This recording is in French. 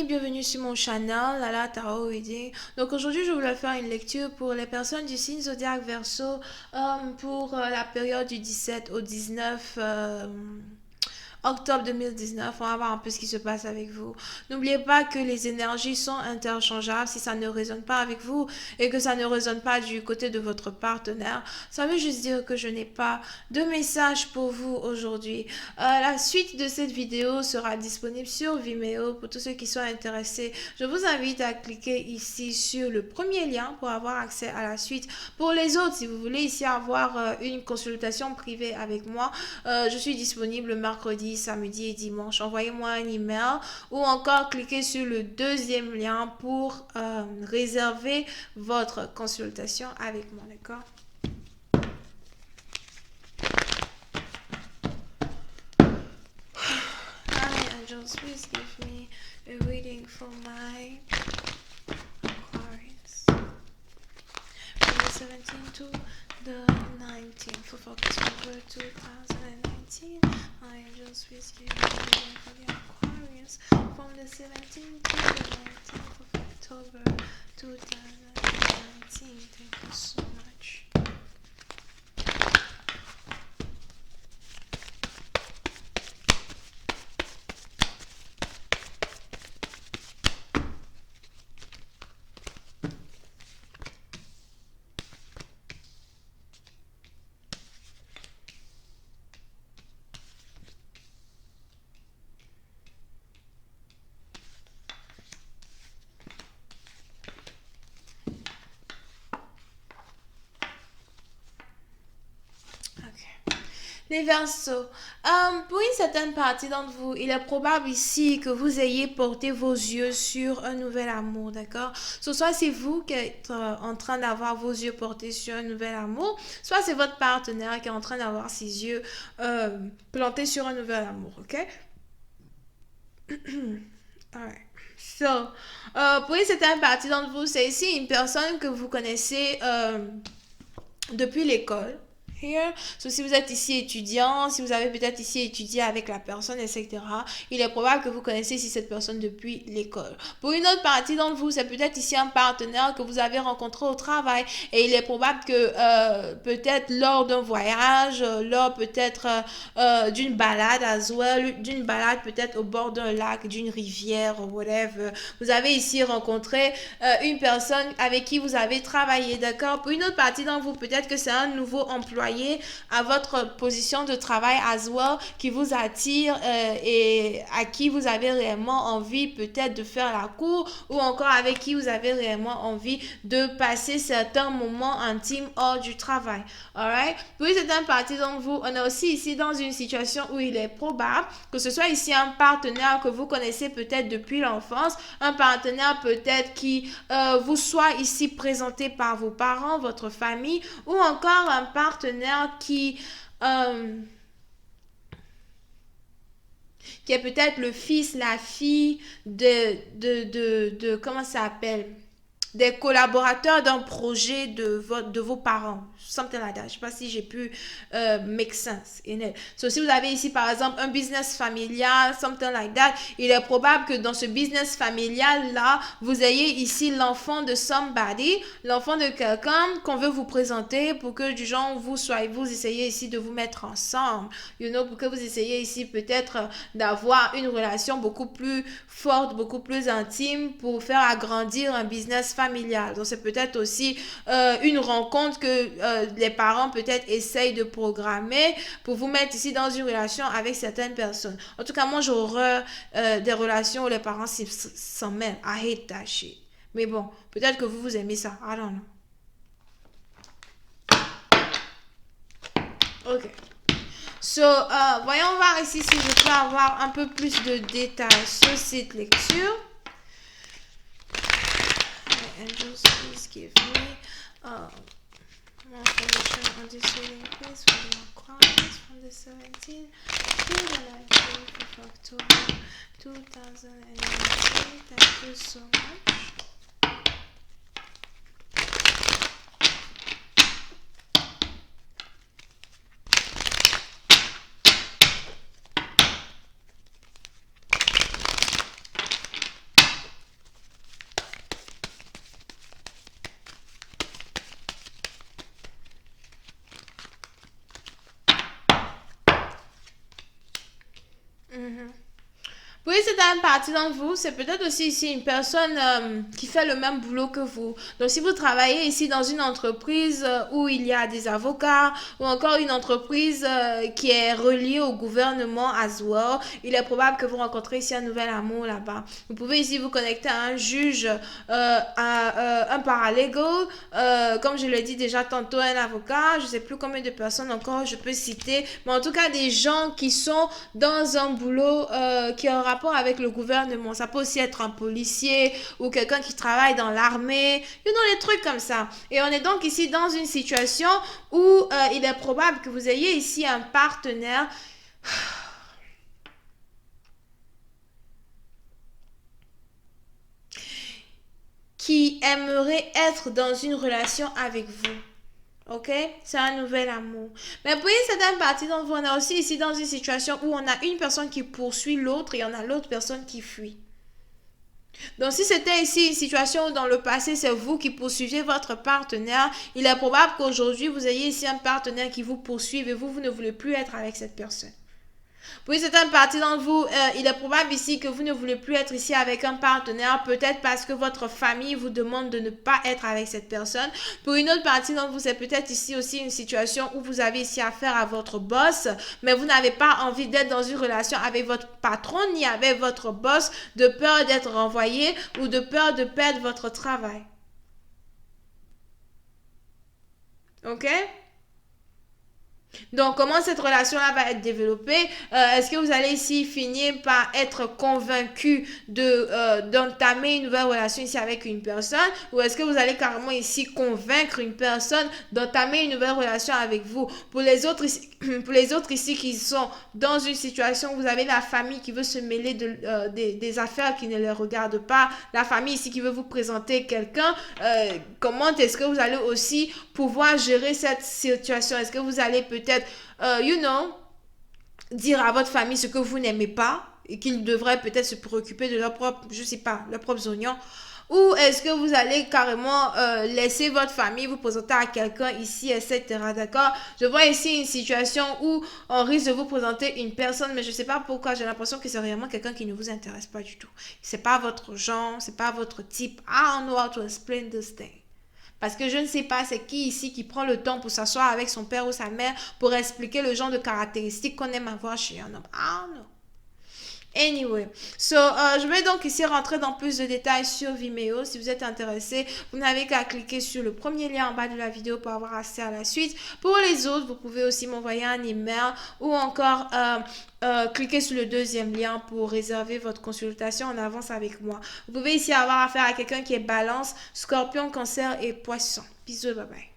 bienvenue sur mon channel Lala Tarot Reading. Donc aujourd'hui je voulais faire une lecture pour les personnes du signe zodiaque Verseau pour la période du 17 au 19 octobre 2019. On va voir un peu ce qui se passe avec vous. N'oubliez pas que les énergies sont interchangeables. Si ça ne résonne pas avec vous et que ça ne résonne pas du côté de votre partenaire, ça veut juste dire que je n'ai pas de message pour vous aujourd'hui. La suite de cette vidéo sera disponible sur Vimeo pour tous ceux qui sont intéressés. Je vous invite à cliquer ici sur le premier lien pour avoir accès à la suite. Pour les autres, si vous voulez ici avoir une consultation privée avec moi, je suis disponible le mercredi, samedi et dimanche. Envoyez-moi un email ou encore cliquez sur le deuxième lien pour réserver votre consultation avec moi, d'accord? Hi angels, please give me a reading for my Aquarius from the 17th to the 19th of October 2019. Hi angels, please give me a reading for the Aquarius from the 17th to the 19th of October 2019. Thank you so much. Les Verseaux, pour une certaine partie d'entre vous, il est probable ici que vous ayez porté vos yeux sur un nouvel amour, d'accord? Soit c'est vous qui êtes en train d'avoir vos yeux portés sur un nouvel amour, soit c'est votre partenaire qui est en train d'avoir ses yeux plantés sur un nouvel amour, ok? Alright. So, pour une certaine partie d'entre vous, c'est ici une personne que vous connaissez depuis l'école. Here. So, si vous êtes ici étudiant, si vous avez peut-être ici étudié avec la personne, etc., il est probable que vous connaissez ici cette personne depuis l'école. Pour une autre partie d'entre vous, c'est peut-être ici un partenaire que vous avez rencontré au travail et il est probable que peut-être lors d'un voyage, lors peut-être d'une balade as well, d'une balade peut-être au bord d'un lac, d'une rivière, whatever, vous avez ici rencontré une personne avec qui vous avez travaillé, d'accord? Pour une autre partie d'entre vous, peut-être que c'est un nouveau employé à votre position de travail as well qui vous attire et à qui vous avez réellement envie peut-être de faire la cour ou encore avec qui vous avez réellement envie de passer certains moments intimes hors du travail. Alright? Pour certaines parties d'entre vous, on est aussi ici dans une situation où il est probable que ce soit ici un partenaire que vous connaissez peut-être depuis l'enfance, un partenaire peut-être qui vous soit ici présenté par vos parents, votre famille ou encore un partenaire qui est peut-être le fils, la fille de comment ça s'appelle? Des collaborateurs d'un projet de vos parents. Something like that. Je ne sais pas si j'ai pu make sense in it. So, si vous avez ici, par exemple, un business familial, something like that, il est probable que dans ce business familial-là, vous ayez ici l'enfant de somebody, l'enfant de quelqu'un qu'on veut vous présenter pour que du genre, vous essayez ici de vous mettre ensemble. You know, pour que vous essayez ici peut-être d'avoir une relation beaucoup plus forte, beaucoup plus intime pour faire agrandir un business familial. Donc, c'est peut-être aussi une rencontre que les parents peut-être essayent de programmer pour vous mettre ici dans une relation avec certaines personnes. En tout cas, moi, j'ai horreur des relations où les parents s'en mêlent. I hate that shit. Mais bon, peut-être que vous aimez ça. I don't know. Ok. So, voyons voir ici si je peux avoir un peu plus de détails sur cette lecture. Angels, please give me more information on this reading, please, for the Aquarius from the 17th to the 19th of October 2019. Thank you so much. certaine partie d'entre vous, c'est peut-être aussi ici une personne qui fait le même boulot que vous. Donc, si vous travaillez ici dans une entreprise où il y a des avocats ou encore une entreprise qui est reliée au gouvernement as well, il est probable que vous rencontrez ici un nouvel amour là-bas. Vous pouvez ici vous connecter à un juge, à un paralegal, comme je l'ai dit déjà tantôt, un avocat, je ne sais plus combien de personnes encore je peux citer, mais en tout cas des gens qui sont dans un boulot qui a un rapport avec le gouvernement. Ça peut aussi être un policier ou quelqu'un qui travaille dans l'armée, des trucs comme ça. Et on est donc ici dans une situation où il est probable que vous ayez ici un partenaire qui aimerait être dans une relation avec vous. Ok? C'est un nouvel amour. Mais pour une certaine partie d'entre vous, on est aussi ici dans une situation où on a une personne qui poursuit l'autre et on a l'autre personne qui fuit. Donc, si c'était ici une situation où dans le passé, c'est vous qui poursuiviez votre partenaire, il est probable qu'aujourd'hui, vous ayez ici un partenaire qui vous poursuive et vous ne voulez plus être avec cette personne. Pour une certaine partie d'entre vous, il est probable ici que vous ne voulez plus être ici avec un partenaire, peut-être parce que votre famille vous demande de ne pas être avec cette personne. Pour une autre partie d'entre vous, c'est peut-être ici aussi une situation où vous avez ici affaire à votre boss, mais vous n'avez pas envie d'être dans une relation avec votre patron ni avec votre boss de peur d'être renvoyé ou de peur de perdre votre travail. Ok? Donc, comment cette relation-là va être développée? Est-ce que vous allez ici finir par être convaincu d'entamer une nouvelle relation ici avec une personne? Ou est-ce que vous allez carrément ici convaincre une personne d'entamer une nouvelle relation avec vous? Pour les autres ici qui sont dans une situation où vous avez la famille qui veut se mêler des affaires qui ne les regardent pas, la famille ici qui veut vous présenter quelqu'un, comment est-ce que vous allez aussi pouvoir gérer cette situation? Est-ce que vous allez peut-être, dire à votre famille ce que vous n'aimez pas et qu'ils devraient peut-être se préoccuper de leur propre, je sais pas, leurs propres oignons? Ou est-ce que vous allez carrément laisser votre famille vous présenter à quelqu'un ici, etc. D'accord? Je vois ici une situation où on risque de vous présenter une personne, mais je ne sais pas pourquoi, j'ai l'impression que c'est vraiment quelqu'un qui ne vous intéresse pas du tout. C'est pas votre genre, c'est pas votre type. I don't know how to explain this thing. Parce que je ne sais pas c'est qui ici qui prend le temps pour s'asseoir avec son père ou sa mère pour expliquer le genre de caractéristiques qu'on aime avoir chez un homme. Ah non. Anyway, je vais donc ici rentrer dans plus de détails sur Vimeo. Si vous êtes intéressé, vous n'avez qu'à cliquer sur le premier lien en bas de la vidéo pour avoir accès à la suite. Pour les autres, vous pouvez aussi m'envoyer un email ou encore cliquer sur le deuxième lien pour réserver votre consultation en avance avec moi. Vous pouvez ici avoir affaire à quelqu'un qui est Balance, Scorpion, Cancer et Poisson. Bisous, bye bye.